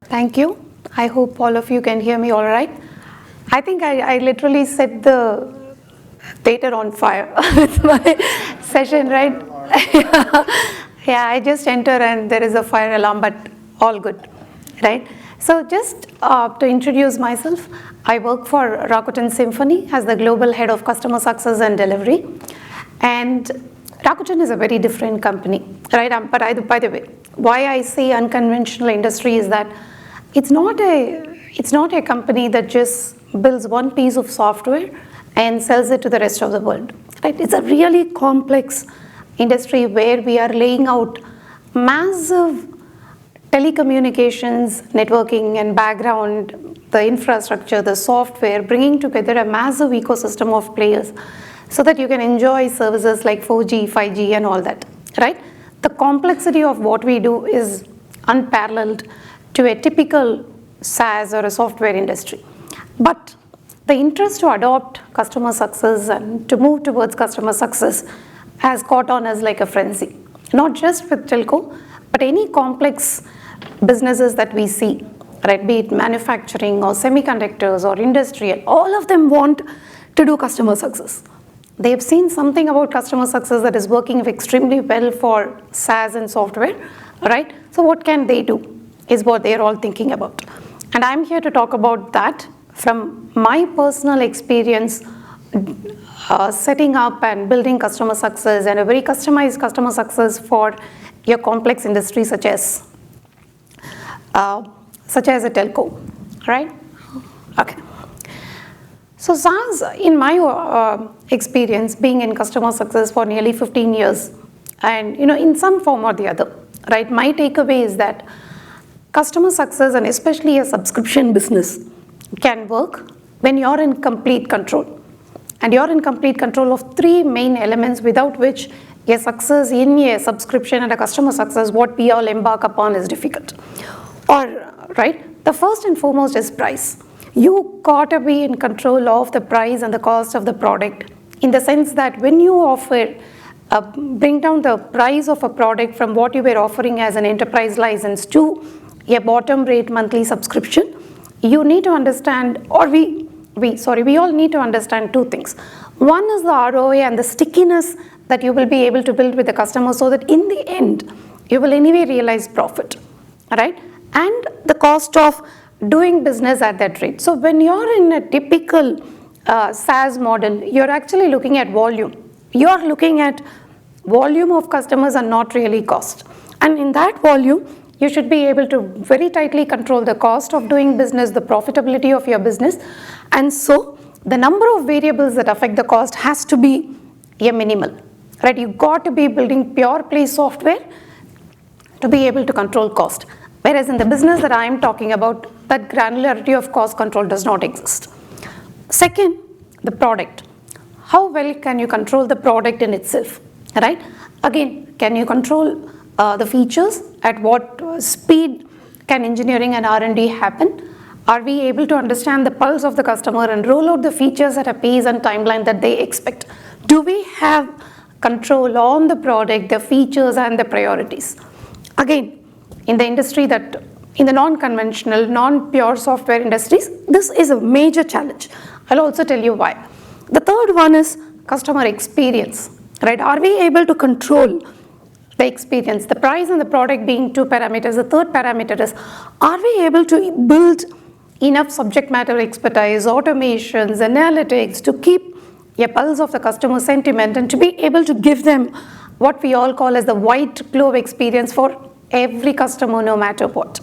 Thank you. I hope all of you can hear me all right. I think I literally set the theater on fire with my session, right? Yeah, I just enter and there is a fire alarm, but all good, right? So just to introduce myself, I work for Rakuten Symphony as the Global Head of Customer Success and Delivery. And Rakuten is a very different company, right? But by the way, why I say unconventional industry is that it's not a company that just builds one piece of software and sells it to the rest of the world, right? It's a really complex industry where we are laying out massive telecommunications, networking and background, the infrastructure, the software, bringing together a massive ecosystem of players so that you can enjoy services like 4G, 5G and all that, right? The complexity of what we do is unparalleled to a typical SaaS or a software industry. But the interest to adopt customer success and to move towards customer success has caught on as like a frenzy, not just with telco, but any complex businesses that we see, right? Be it manufacturing or semiconductors or industrial, all of them want to do customer success. They've seen something about customer success that is working extremely well for SaaS and software, right? So what can they do is what they're all thinking about. And I'm here to talk about that from my personal experience setting up and building customer success and a very customized customer success for your complex industry such as a telco, right? Okay. So SaaS, in my experience, being in customer success for nearly 15 years, and in some form or the other, right? My takeaway is that customer success and especially a subscription business can work when you're in complete control. And you're in complete control of three main elements without which a success in a subscription and a customer success, what we all embark upon, is difficult. Right? The first and foremost is price. You gotta be in control of the price and the cost of the product, in the sense that when you offer, bring down the price of a product from what you were offering as an enterprise license to a bottom rate monthly subscription, you need to understand, or we all need to understand two things. One is the ROI and the stickiness that you will be able to build with the customer so that in the end, you will anyway realize profit, right? And the cost of doing business at that rate. So when you're in a typical SaaS model, you're actually looking at volume. You're looking at volume of customers and not really cost. And in that volume, you should be able to very tightly control the cost of doing business, the profitability of your business. And so the number of variables that affect the cost has to be a minimal, right? You got to be building pure play software to be able to control cost. Whereas in the business that I am talking about, that granularity of cost control does not exist. Second, the product. How well can you control the product in itself, right? Again, can you control the features? At what speed can engineering and R&D happen? Are we able to understand the pulse of the customer and roll out the features at a pace and timeline that they expect? Do we have control on the product, the features and the priorities? Again, in the industry that, in the non-conventional, non-pure software industries, this is a major challenge. I'll also tell you why. The third one is customer experience, right? Are we able to control the experience, the price and the product being two parameters? The third parameter is, are we able to build enough subject matter expertise, automations, analytics to keep a pulse of the customer sentiment and to be able to give them what we all call as the white glove experience for every customer, no matter what.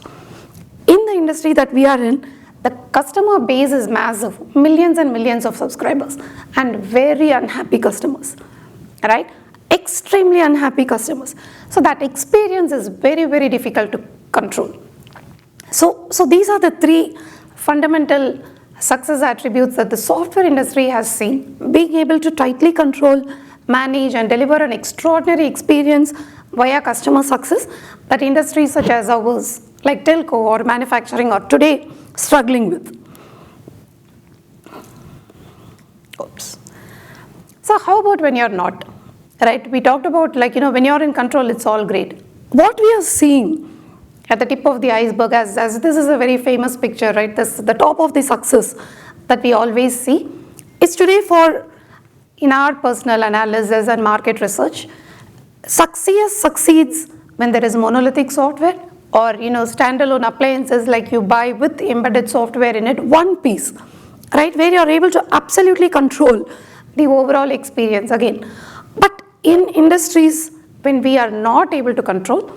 In the industry that we are in, the customer base is massive, millions and millions of subscribers and very unhappy customers, right? Extremely unhappy customers. So that experience is very, very difficult to control. So these are the three fundamental success attributes that the software industry has seen: being able to tightly control, manage and deliver an extraordinary experience via customer success that industries such as ours, like telco or manufacturing, are today struggling with. Oops. So how about when you're not, right? We talked about when you're in control, it's all great. What we are seeing at the tip of the iceberg, as this is a very famous picture, right? This the top of the success that we always see is today for, in our personal analysis and market research, CS succeeds when there is monolithic software or standalone appliances like you buy with embedded software in it, one piece, right, where you're able to absolutely control the overall experience again. But in industries when we are not able to control,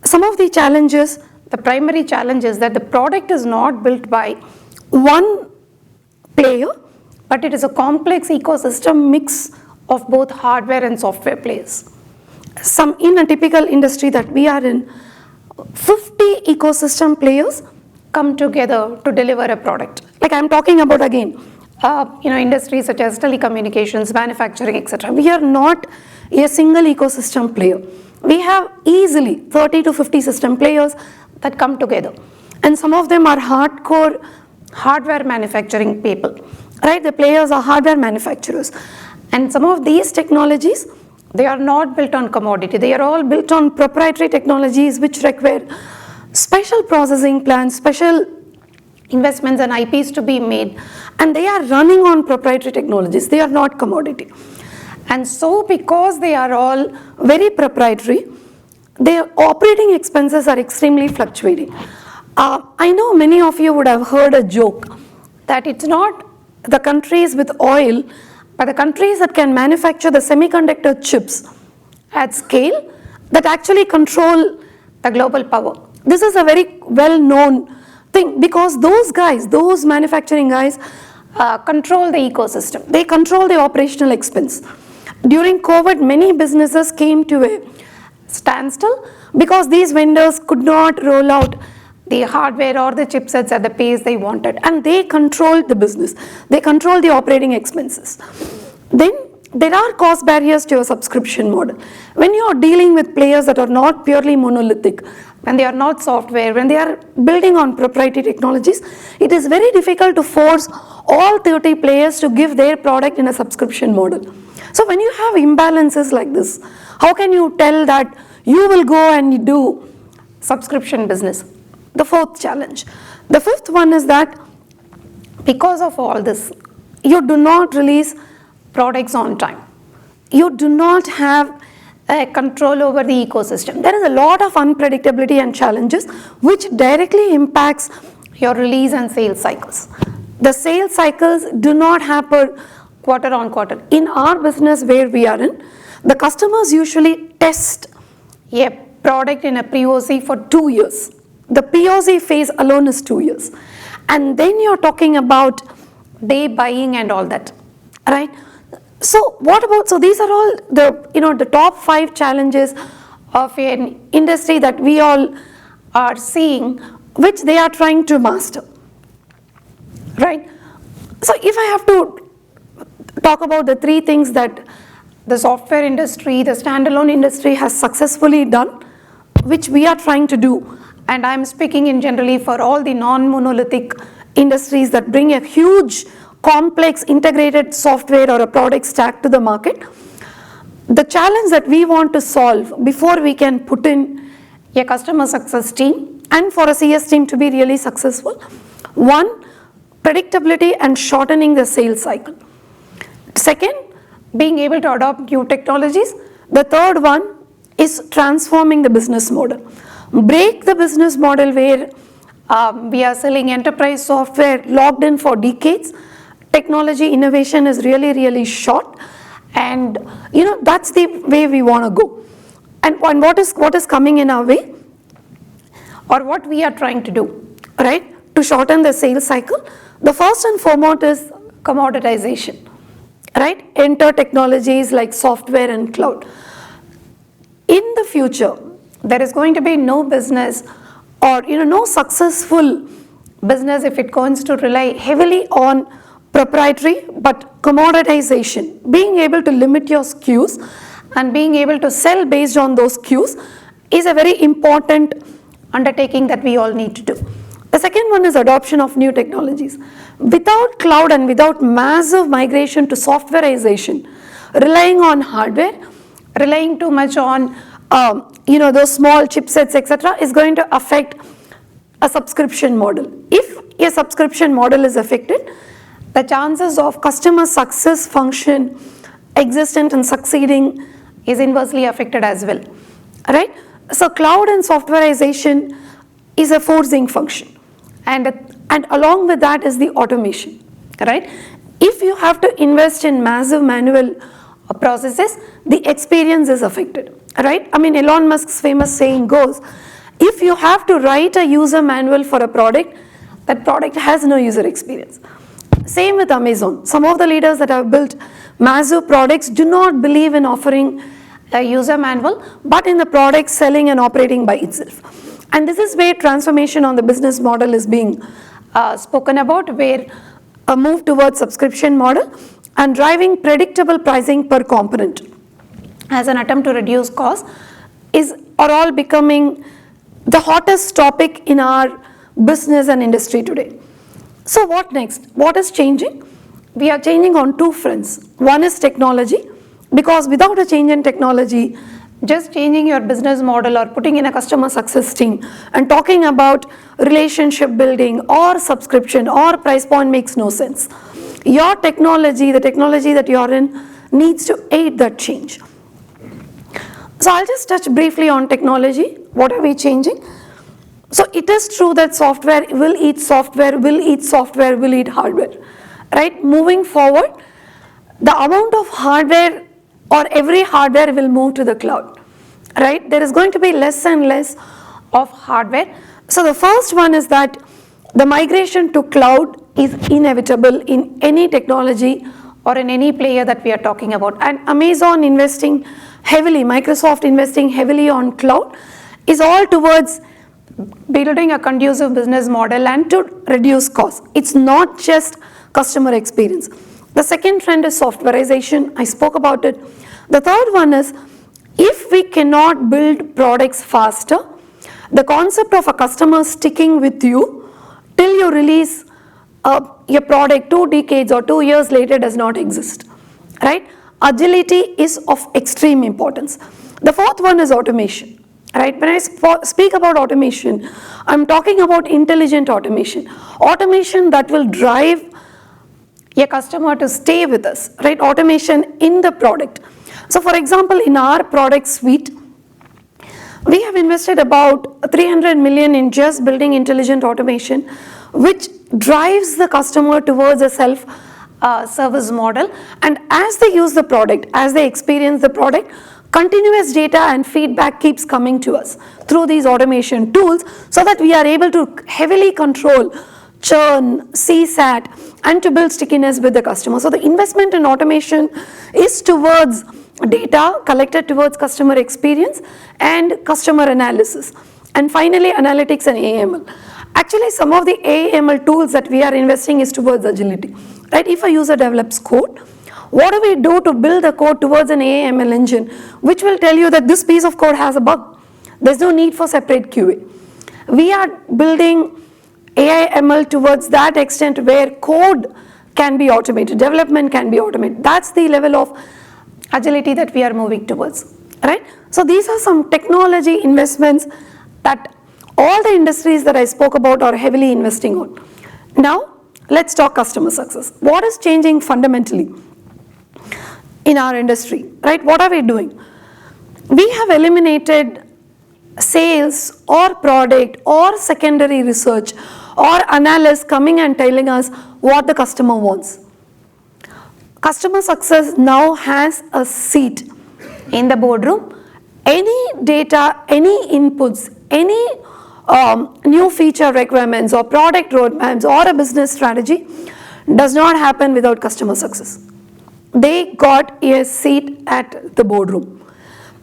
some of the challenges, the primary challenge is that the product is not built by one player, but it is a complex ecosystem mix of both hardware and software players. In a typical industry that we are in, 50 ecosystem players come together to deliver a product. Like I'm talking about again, industries such as telecommunications, manufacturing, etc. We are not a single ecosystem player. We have easily 30 to 50 system players that come together, and some of them are hardcore hardware manufacturing people, right? The players are hardware manufacturers, and some of these technologies, they are not built on commodity. They are all built on proprietary technologies which require special processing plants, special investments and IPs to be made, and they are running on proprietary technologies. They are not commodity. And so because they are all very proprietary, their operating expenses are extremely fluctuating. I know many of you would have heard a joke that it's not the countries with oil, but the countries that can manufacture the semiconductor chips at scale that actually control the global power. This is a very well-known thing because those guys, those manufacturing guys, control the ecosystem. They control the operational expense. During COVID, many businesses came to a standstill because these vendors could not roll out the hardware or the chipsets at the pace they wanted, and they controlled the business. They control the operating expenses. Then there are cost barriers to a subscription model. When you are dealing with players that are not purely monolithic, when they are not software, when they are building on proprietary technologies, it is very difficult to force all 30 players to give their product in a subscription model. So when you have imbalances like this, how can you tell that you will go and do subscription business? The fourth challenge. The fifth one is that because of all this, you do not release products on time. You do not have control over the ecosystem. There is a lot of unpredictability and challenges which directly impacts your release and sales cycles. The sales cycles do not happen quarter on quarter. In our business where we are in, the customers usually test a product in a POC for 2 years. The POC phase alone is 2 years. And then you're talking about day buying and all that, right? So these are all the top 5 challenges of an industry that we all are seeing, which they are trying to master, right? So if I have to talk about the 3 things that the software industry, the standalone industry has successfully done, which we are trying to do, and I'm speaking in generally for all the non-monolithic industries that bring a huge, complex, integrated software or a product stack to the market. The challenge that we want to solve before we can put in a customer success team and for a CS team to be really successful, 1, predictability and shortening the sales cycle. Second, being able to adopt new technologies. The third one is transforming the business model. Break the business model where we are selling enterprise software logged in for decades. Technology innovation is really, really short, and that's the way we want to go. And what is coming in our way, or what we are trying to do, right, to shorten the sales cycle? The first and foremost is commoditization, right? Enter technologies like software and cloud. In the future, there is going to be no business or no successful business if it going to rely heavily on proprietary, but commoditization, being able to limit your SKUs and being able to sell based on those SKUs is a very important undertaking that we all need to do. The second one is adoption of new technologies. Without cloud and without massive migration to softwareization, relying on hardware, relying too much on those small chipsets, etc., is going to affect a subscription model. If a subscription model is affected, the chances of customer success function existent and succeeding is inversely affected as well, right? So cloud and softwareization is a forcing function, and along with that is the automation, right? If you have to invest in massive manual processes, the experience is affected, right? I mean, Elon Musk's famous saying goes, if you have to write a user manual for a product, that product has no user experience. Same with Amazon. Some of the leaders that have built massive products do not believe in offering a user manual, but in the product selling and operating by itself. And this is where transformation on the business model is being spoken about, where a move towards subscription model and driving predictable pricing per component as an attempt to reduce costs are all becoming the hottest topic in our business and industry today. So what next? What is changing? We are changing on two fronts. One is technology, because without a change in technology, just changing your business model or putting in a customer success team and talking about relationship building or subscription or price point makes no sense. Your technology, the technology that you are in, needs to aid that change. So I'll just touch briefly on technology. What are we changing? So it is true that software will eat software, will eat software, will eat hardware, right? Moving forward, the amount of hardware or every hardware will move to the cloud, right? There is going to be less and less of hardware. So the first one is that the migration to cloud is inevitable in any technology or in any player that we are talking about. And Amazon investing heavily, Microsoft investing heavily on cloud is all towards building a conducive business model and to reduce costs. It's not just customer experience. The second trend is softwareization. I spoke about it. The third one is, if we cannot build products faster, the concept of a customer sticking with you till you release your product 2 decades or 2 years later does not exist, right? Agility is of extreme importance. The fourth one is automation, right? When I speak about automation, I'm talking about intelligent automation. Automation that will drive a customer to stay with us, right? Automation in the product. So for example, in our product suite, we have invested about 300 million in just building intelligent automation, which drives the customer towards a self-service model. And as they use the product, as they experience the product, continuous data and feedback keeps coming to us through these automation tools, so that we are able to heavily control churn, CSAT, and to build stickiness with the customer. So the investment in automation is towards data collected towards customer experience and customer analysis. And finally, analytics and AML. Actually, some of the AML tools that we are investing is towards agility, right? If a user develops code, what do we do to build the code towards an AML engine, which will tell you that this piece of code has a bug? There's no need for separate QA. We are building AI/ML towards that extent where code can be automated, development can be automated. That's the level of agility that we are moving towards, right? So these are some technology investments that all the industries that I spoke about are heavily investing on. Now, let's talk customer success. What is changing fundamentally in our industry, right? What are we doing? We have eliminated sales or product or secondary research or analysts coming and telling us what the customer wants. Customer success now has a seat in the boardroom. Any data, any inputs, any new feature requirements or product roadmaps or a business strategy does not happen without customer success. They got a seat at the boardroom.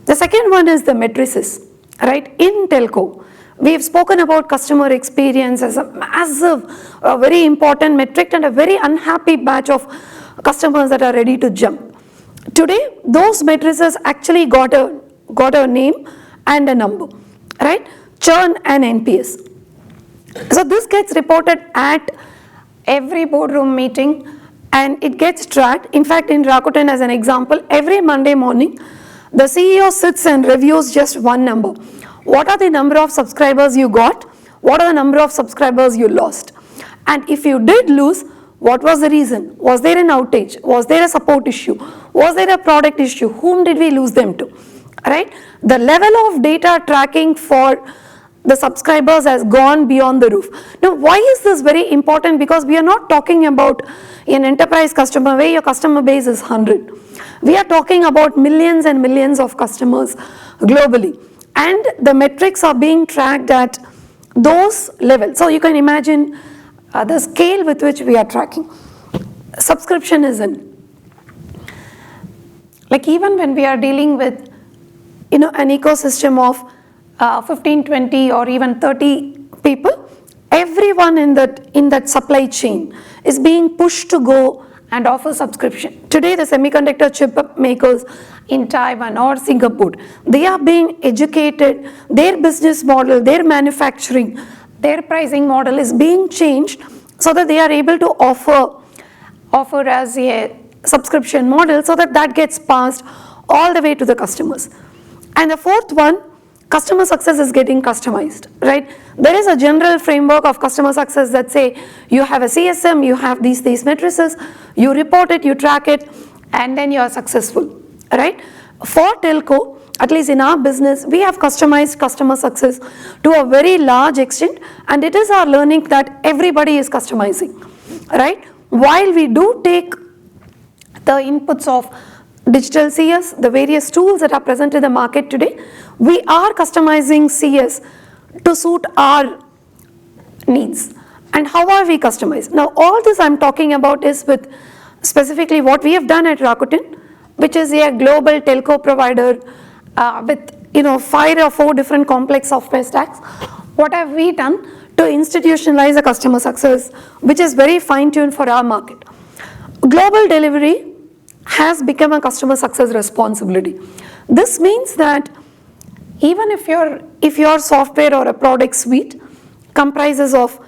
The second one is the matrices, right? In telco, we have spoken about customer experience as a massive, very important metric and a very unhappy batch of customers that are ready to jump. Today, those matrices actually got a name and a number, right? Churn and NPS. So this gets reported at every boardroom meeting and it gets tracked. In fact, in Rakuten as an example, every Monday morning, The CEO sits and reviews just one number. What are the number of subscribers you got? What are the number of subscribers you lost? And if you did lose, what was the reason? Was there an outage? Was there a support issue? Was there a product issue? Whom did we lose them to? Right? The level of data tracking for the subscribers has gone beyond the roof. Now, why is this very important? Because we are not talking about an enterprise customer where your customer base is 100. We are talking about millions and millions of customers globally. And the metrics are being tracked at those levels. So you can imagine the scale with which we are tracking. Subscription is in. Like even when we are dealing with an ecosystem of 15, 20 or even 30 people, everyone in that supply chain is being pushed to go and offer subscription. Today the semiconductor chip makers in Taiwan or Singapore, they are being educated, their business model, their manufacturing, their pricing model is being changed so that they are able to offer as a subscription model so that gets passed all the way to the customers. And the fourth one, customer success is getting customized, right? There is a general framework of customer success that say you have a CSM, you have these matrices, you report it, you track it, and then you are successful, right? For telco, at least in our business, we have customized customer success to a very large extent, and it is our learning that everybody is customizing, right? While we do take the inputs of digital CS, the various tools that are present in the market today, we are customizing CS to suit our needs. And how are we customized? Now, all this I'm talking about is with specifically what we have done at Rakuten, which is a global telco provider with 5 or 4 different complex software stacks. What have we done to institutionalize the customer success, which is very fine-tuned for our market? Global delivery has become a customer success responsibility. This means that even if your software or a product suite comprises of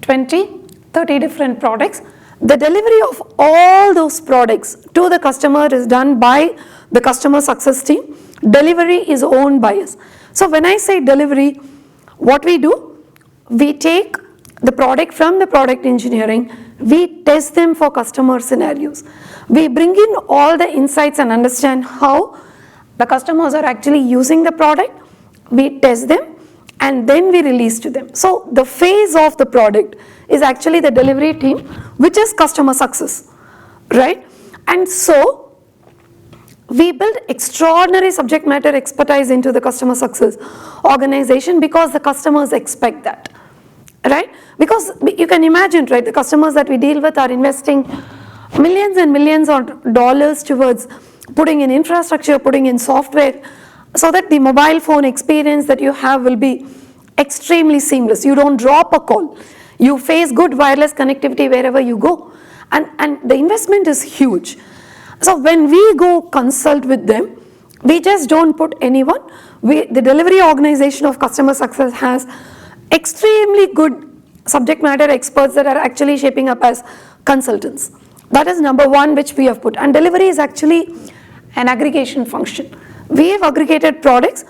20, 30 different products, the delivery of all those products to the customer is done by the customer success team. Delivery is owned by us. So when I say delivery, what we do, we take the product from the product engineering, we test them for customer scenarios. We bring in all the insights and understand how the customers are actually using the product, we test them, and then we release to them. So the phase of the product is actually the delivery team, which is customer success, right? And so we build extraordinary subject matter expertise into the customer success organization because the customers expect that, right? Because you can imagine, right, the customers that we deal with are investing millions and millions of dollars towards putting in infrastructure, putting in software, so that the mobile phone experience that you have will be extremely seamless. You don't drop a call. You face good wireless connectivity wherever you go. And the investment is huge. So when we go consult with them, we just don't put anyone. The delivery organization of customer success has extremely good subject matter experts that are actually shaping up as consultants. That is number one which we have put. And delivery is actually an aggregation function. We have aggregated products,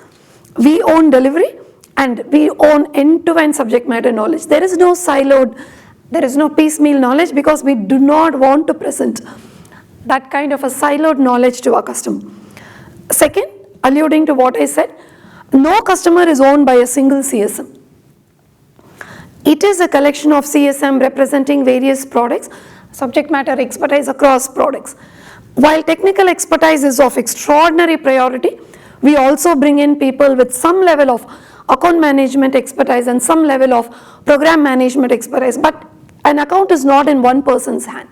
we own delivery, and we own end-to-end subject matter knowledge. There is no siloed, there is no piecemeal knowledge because we do not want to present that kind of a siloed knowledge to our customer. Second, alluding to what I said, no customer is owned by a single CSM. It is a collection of CSM representing various products, subject matter expertise across products. While technical expertise is of extraordinary priority, we also bring in people with some level of account management expertise and some level of program management expertise. But an account is not in one person's hand.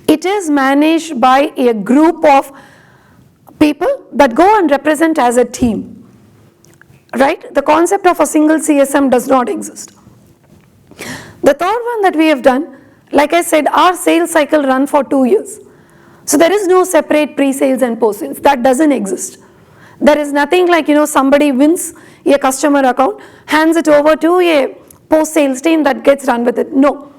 It is managed by a group of people that go and represent as a team, right? The concept of a single CSM does not exist. The third one that we have done, like I said, our sales cycle run for 2 years. So there is no separate pre-sales and post-sales. That doesn't exist. There is nothing like, somebody wins a customer account, hands it over to a post-sales team that gets run with it. No.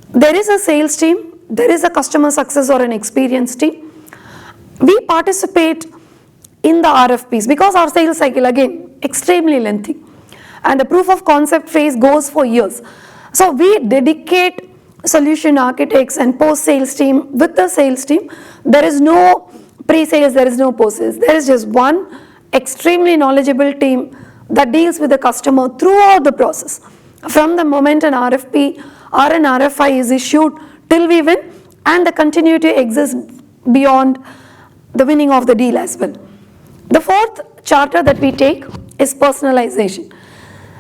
There is a sales team, there is a customer success or an experience team. We participate in the RFPs, because our sales cycle again extremely lengthy and the proof of concept phase goes for years. So we dedicate solution architects and post-sales team with the sales team. There is no pre-sales, there is no post-sales. There is just one extremely knowledgeable team that deals with the customer throughout the process. From the moment an RFP or an RFI is issued till we win, and the continuity exists beyond the winning of the deal as well. The fourth charter that we take is personalization.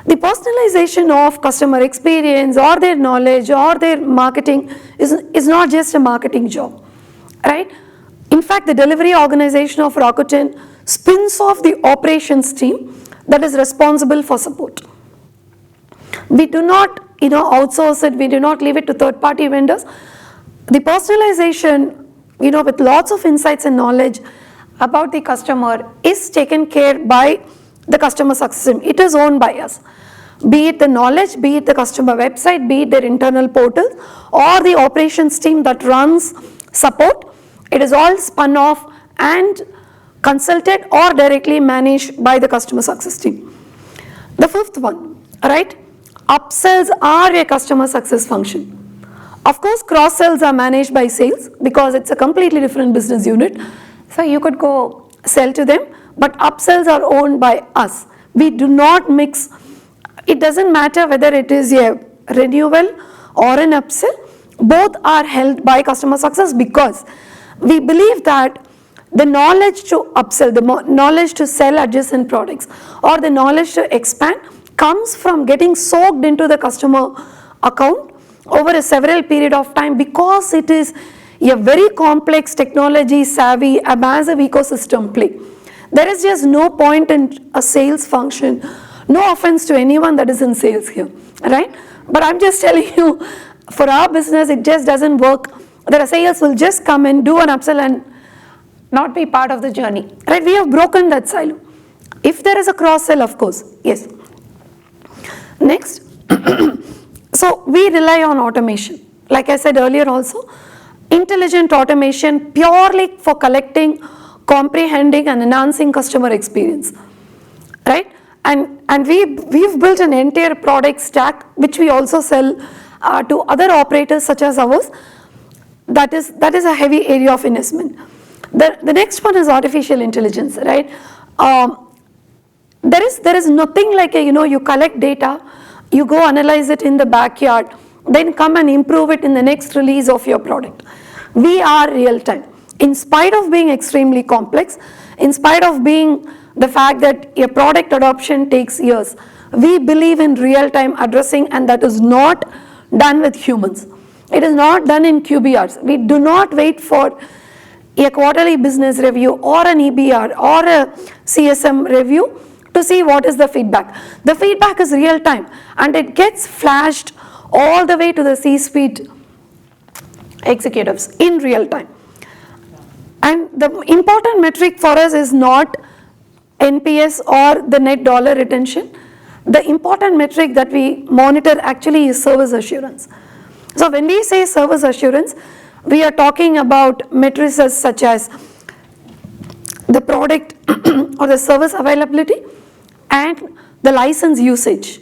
The personalization of customer experience or their knowledge or their marketing is not just a marketing job, right? In fact, the delivery organization of Rakuten spins off the operations team that is responsible for support. We do not, outsource it. We do not leave it to third-party vendors. The personalization, with lots of insights and knowledge about the customer is taken care by the customer success team. It is owned by us. Be it the knowledge, be it the customer website, be it their internal portal, or the operations team that runs support, it is all spun off and consulted or directly managed by the customer success team. The fifth one, right? Upsells are a customer success function. Of course, cross-sells are managed by sales because it's a completely different business unit. So you could go sell to them, but upsells are owned by us. We do not mix. It doesn't matter whether it is a renewal or an upsell. Both are held by customer success because we believe that the knowledge to upsell, the knowledge to sell adjacent products, or the knowledge to expand comes from getting soaked into the customer account over a several period of time, because it is a very complex technology savvy, a massive ecosystem play. There is just no point in a sales function. No offense to anyone that is in sales here, right? But I'm just telling you, for our business, it just doesn't work. That a sales will just come and do an upsell and not be part of the journey, right? We have broken that silo. If there is a cross-sell, of course, yes. Next, so we rely on automation. Like I said earlier also, intelligent automation purely for collecting, comprehending and enhancing customer experience, right? And we've built an entire product stack which we also sell to other operators such as ours. That is a heavy area of investment. The next one is artificial intelligence, right? There is nothing like you collect data, you go analyze it in the backyard, then come and improve it in the next release of your product. We are real time. In spite of being extremely complex, in spite of being the fact that a product adoption takes years, we believe in real time addressing, and that is not done with humans. It is not done in QBRs. We do not wait for a quarterly business review or an EBR or a CSM review to see what is the feedback. The feedback is real time and it gets flashed all the way to the C-suite executives in real time. And the important metric for us is not NPS or the net dollar retention. The important metric that we monitor actually is service assurance. So when we say service assurance, we are talking about metrics such as the product or the service availability and the license usage,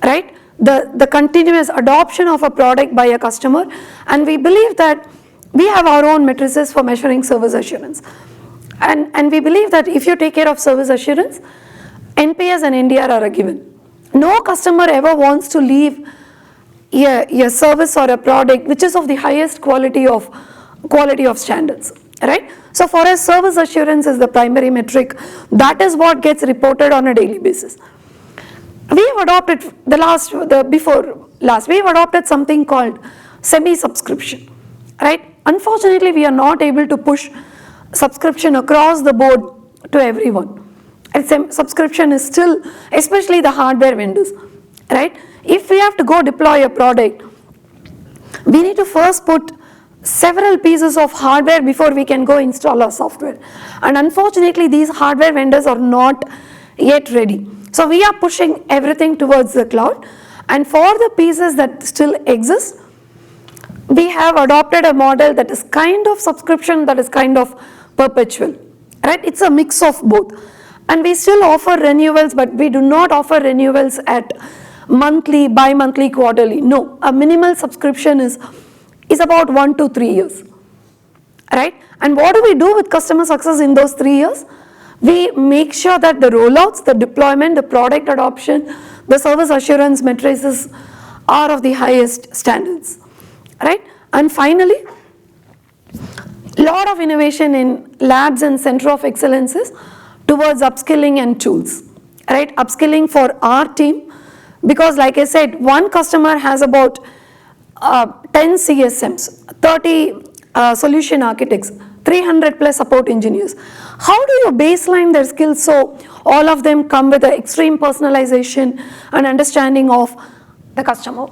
right? The continuous adoption of a product by a customer, and we believe that we have our own matrices for measuring service assurance. And we believe that if you take care of service assurance, NPS and NDR are a given. No customer ever wants to leave a service or a product which is of the highest quality of standards, right? So for us, service assurance is the primary metric. That is what gets reported on a daily basis. We have adopted we have adopted something called semi-subscription, right? Unfortunately, we are not able to push subscription across the board to everyone. And subscription is still, especially the hardware vendors, right? If we have to go deploy a product, we need to first put several pieces of hardware before we can go install our software. And unfortunately, these hardware vendors are not yet ready. So we are pushing everything towards the cloud. And for the pieces that still exist, we have adopted a model that is kind of subscription, that is kind of perpetual, right? It's a mix of both. And we still offer renewals, but we do not offer renewals at monthly, bi-monthly, quarterly. No, a minimal subscription is about 1 to 3 years, right? And what do we do with customer success in those 3 years? We make sure that the rollouts, the deployment, the product adoption, the service assurance matrices are of the highest standards, right? And finally, lot of innovation in labs and center of excellences towards upskilling and tools, right? Upskilling for our team, because like I said, one customer has about 10 CSMs, 30 solution architects, 300 plus support engineers. How do you baseline their skills so all of them come with an extreme personalization and understanding of the customer,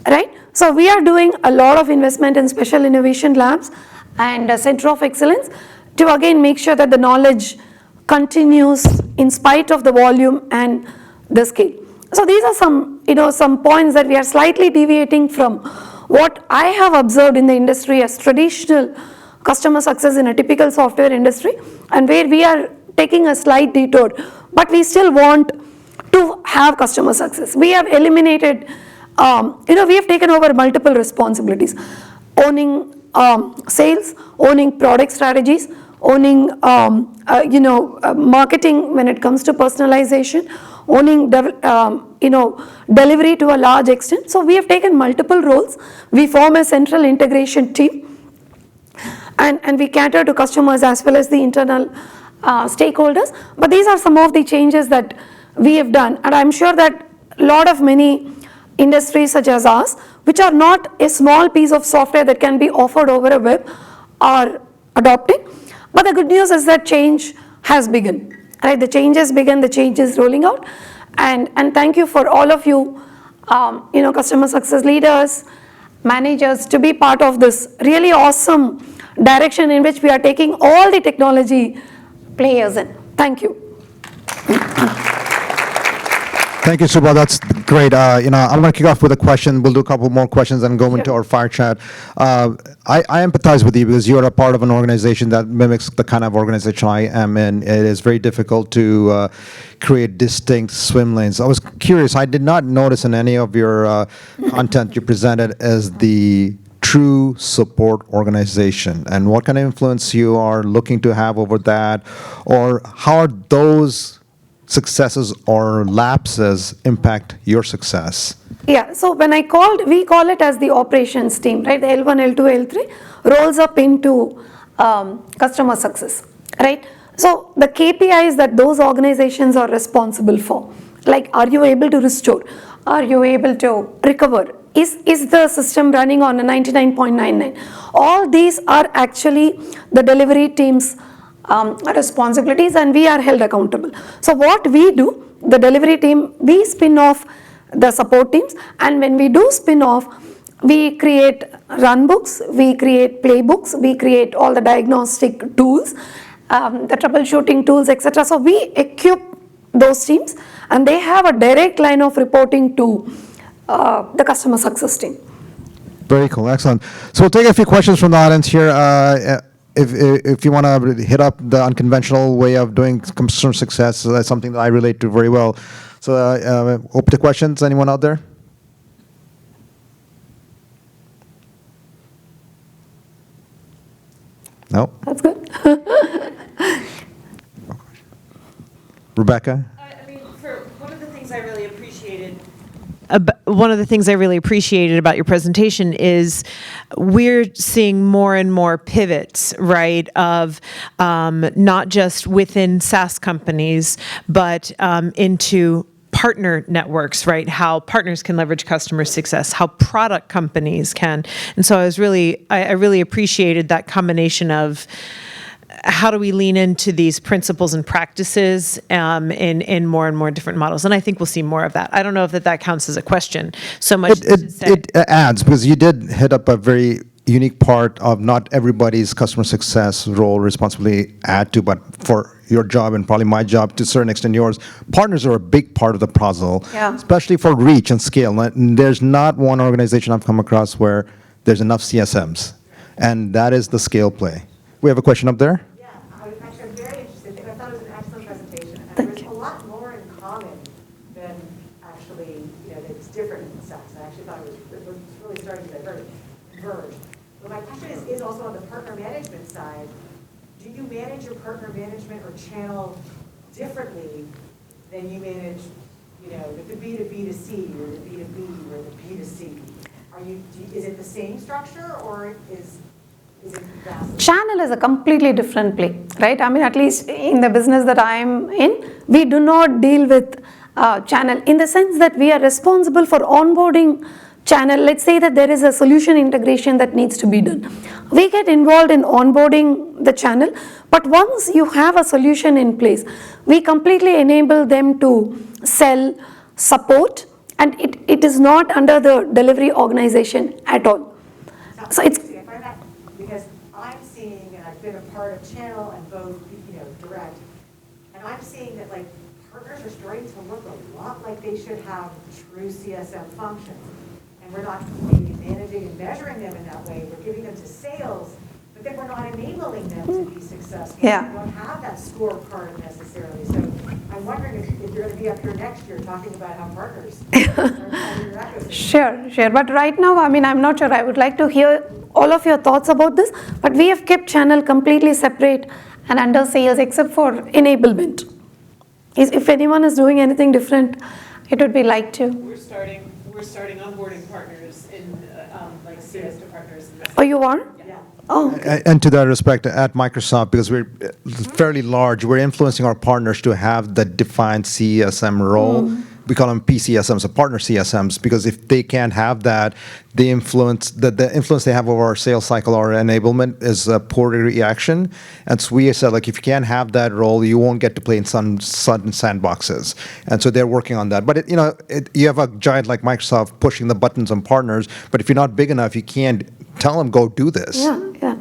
right? So we are doing a lot of investment in special innovation labs and a center of excellence to again make sure that the knowledge continues in spite of the volume and the scale. So these are some points that we are slightly deviating from what I have observed in the industry as traditional customer success in a typical software industry, and where we are taking a slight detour, but we still want to have customer success. We have eliminated, we have taken over multiple responsibilities, owning sales, owning product strategies, owning marketing when it comes to personalization, owning delivery to a large extent. So we have taken multiple roles. We form a central integration team, and we cater to customers as well as the internal stakeholders. But these are some of the changes that we have done, and I'm sure that many industries such as ours, which are not a small piece of software that can be offered over a web, are adopting. But the good news is that change has begun, right? The change has begun, the change is rolling out, and thank you for all of you, customer success leaders, managers, to be part of this really awesome direction in which we are taking all the technology players in. Thank you. Thank you, Subha. That's great. I'm going to kick off with a question. We'll do a couple more questions and go into our fire chat. I empathize with you because you are a part of an organization that mimics the kind of organization I am in. It is very difficult to create distinct swim lanes. I was curious. I did not notice in any of your content you presented as the true support organization, and what kind of influence you are looking to have over that, or how are those successes or lapses impact your success? Yeah, so when we call it as the operations team, right? The L1, L2, L3 rolls up into customer success, right? So the KPIs that those organizations are responsible for, like, are you able to restore? Are you able to recover? Is the system running on a 99.99? All these are actually the delivery team's responsibilities, and we are held accountable. So what we do, the delivery team, we spin off the support teams, and when we do spin off, we create run books, we create playbooks, we create all the diagnostic tools, the troubleshooting tools, etc. So we equip those teams, and they have a direct line of reporting to the customer success team. Very cool, excellent. So we'll take a few questions from the audience here. If you want to hit up the unconventional way of doing customer success, that's something that I relate to very well. So open to questions. Anyone out there? No? That's good. Rebecca? One of the things I really appreciated about your presentation is we're seeing more and more pivots, right, of not just within SaaS companies, but into partner networks, right? How partners can leverage customer success, how product companies can. And so I really appreciated that combination of how do we lean into these principles and practices in more and more different models? And I think we'll see more of that. I don't know if that counts as a question so much. It adds, because you did hit up a very unique part of not everybody's customer success role responsibility add to, but for your job and probably my job to a certain extent yours, partners are a big part of the puzzle, especially for reach and scale. And there's not one organization I've come across where there's enough CSMs, and that is the scale play. We have a question up there. Yeah, I'm actually very interested lot more in common than actually, that's different in SaaS. I actually thought it was really starting to converge. But my question is also on the partner management side. Do you manage your partner management or channel differently than you manage, the B2B2C or the B2B or the B2C? Is it the same structure or is it vastly? Channel is a completely different play, right? I mean, at least in the business that I'm in, we do not deal with channel in the sense that we are responsible for onboarding channel. Let's say that there is a solution integration that needs to be done. We get involved in onboarding the channel, but once you have a solution in place, we completely enable them to sell, support, and it is not under the delivery organization at all. So it's because I'm seeing, and I've been a part of channel and both, direct, and I'm seeing that partners are starting to look a lot like they should have true CSM functions. And we're not maybe managing and measuring them in that way. We're giving them to sales, but then we're not enabling them to be successful. Yeah. We don't have that scorecard necessarily. So I'm wondering if you're going to be up here next year talking about how partners are in your ecosystem. Sure. But right now, I mean, I'm not sure. I would like to hear all of your thoughts about this, but we have kept channel completely separate and under sales except for enablement. If anyone is doing anything different, it would be like to. We're starting onboarding partners in CS to partners. Oh, you are? Yeah. Oh, okay. And to that respect, at Microsoft, because we're fairly large, we're influencing our partners to have the defined CSM role. We call them PCSMs, or partner CSMs, because if they can't have that, the influence they have over our sales cycle or enablement is a poor reaction. And so we said, if you can't have that role, you won't get to play in some sudden sandboxes. And so they're working on that. But you have a giant like Microsoft pushing the buttons on partners, but if you're not big enough, you can't tell them, go do this. Yeah.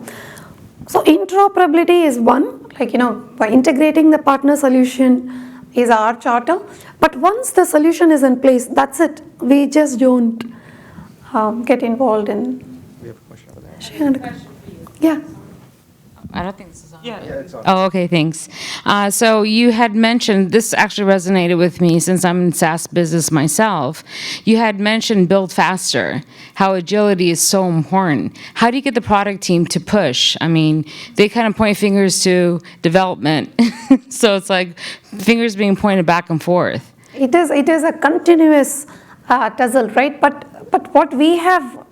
So interoperability is one, by integrating the partner solution is our charter. But once the solution is in place, that's it. We just don't get involved in. We have a question over there. Yeah. I don't think this is on. Yeah. It's on. Oh, okay, thanks. So you had mentioned, this actually resonated with me since I'm in SaaS business myself. You had mentioned build faster, how agility is so important. How do you get the product team to push? I mean, they kind of point fingers to development. So it's like fingers being pointed back and forth. It is a continuous tussle, right? But what we have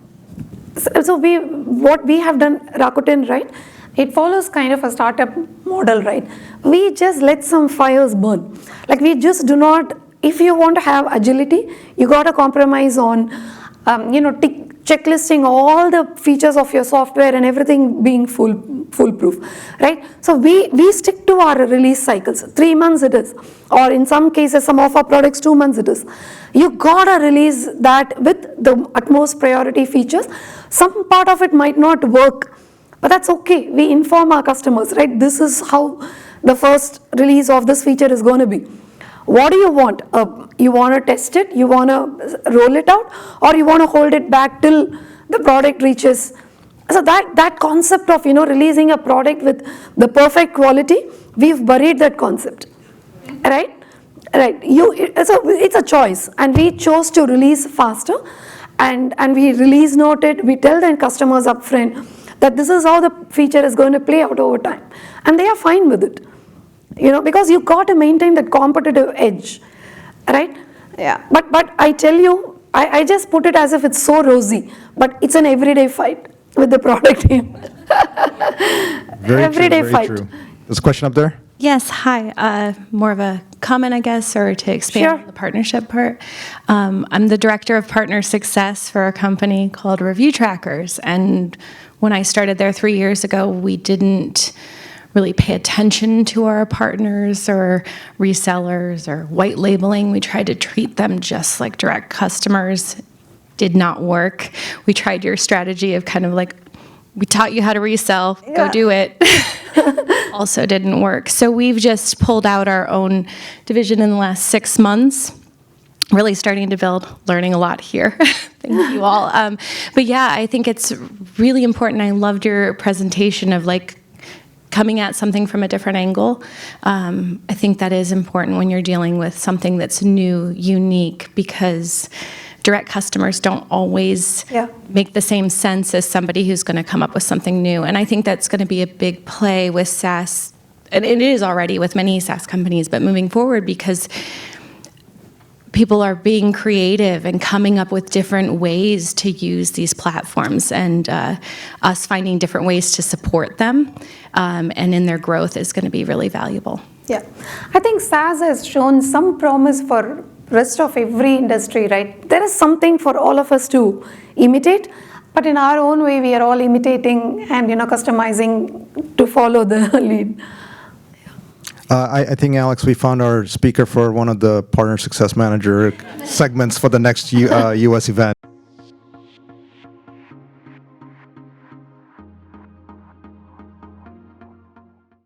done, Rakuten, right? It follows kind of a startup model, right? We just let some fires burn. We just do not, if you want to have agility, you got to compromise on, checklisting all the features of your software and everything being foolproof, right? So we stick to our release cycles. 3 months it is, or in some cases, some of our products, 2 months it is. You got to release that with the utmost priority features. Some part of it might not work, but that's okay. We inform our customers, right? This is how the first release of this feature is going to be. What do you want? You want to test it? You want to roll it out? Or you want to hold it back till the product reaches? So that concept of, releasing a product with the perfect quality, we've buried that concept, right? Right. It's a choice, and we chose to release faster, and we release note it. We tell the customers upfront that this is how the feature is going to play out over time, and they are fine with it. Because you got to maintain that competitive edge, right? Yeah. But I tell you, I just put it as if it's so rosy, but it's an everyday fight with the product team. Everyday fight. True. There's a question up there. Yes, hi. More of a comment, I guess, or to expand Sure. on the partnership part. I'm the director of partner success for a company called Review Trackers. And when I started there 3 years ago, we didn't really pay attention to our partners or resellers or white labeling. We tried to treat them just like direct customers. Did not work. We tried your strategy of kind of we taught you how to resell, go do it. Also didn't work. So we've just pulled out our own division in the last 6 months, really starting to build, learning a lot here. Thank you all. But yeah, I think it's really important. I loved your presentation of coming at something from a different angle. I think that is important when you're dealing with something that's new, unique, because direct customers don't always make the same sense as somebody who's going to come up with something new. And I think that's going to be a big play with SaaS, and it is already with many SaaS companies, but moving forward, because people are being creative and coming up with different ways to use these platforms, and us finding different ways to support them and in their growth is going to be really valuable. Yeah, I think SaaS has shown some promise for rest of every industry, right? There is something for all of us to imitate, but in our own way, we are all imitating and customizing to follow the lead. I think, Alex, we found our speaker for one of the Partner Success Manager segments for the next US event.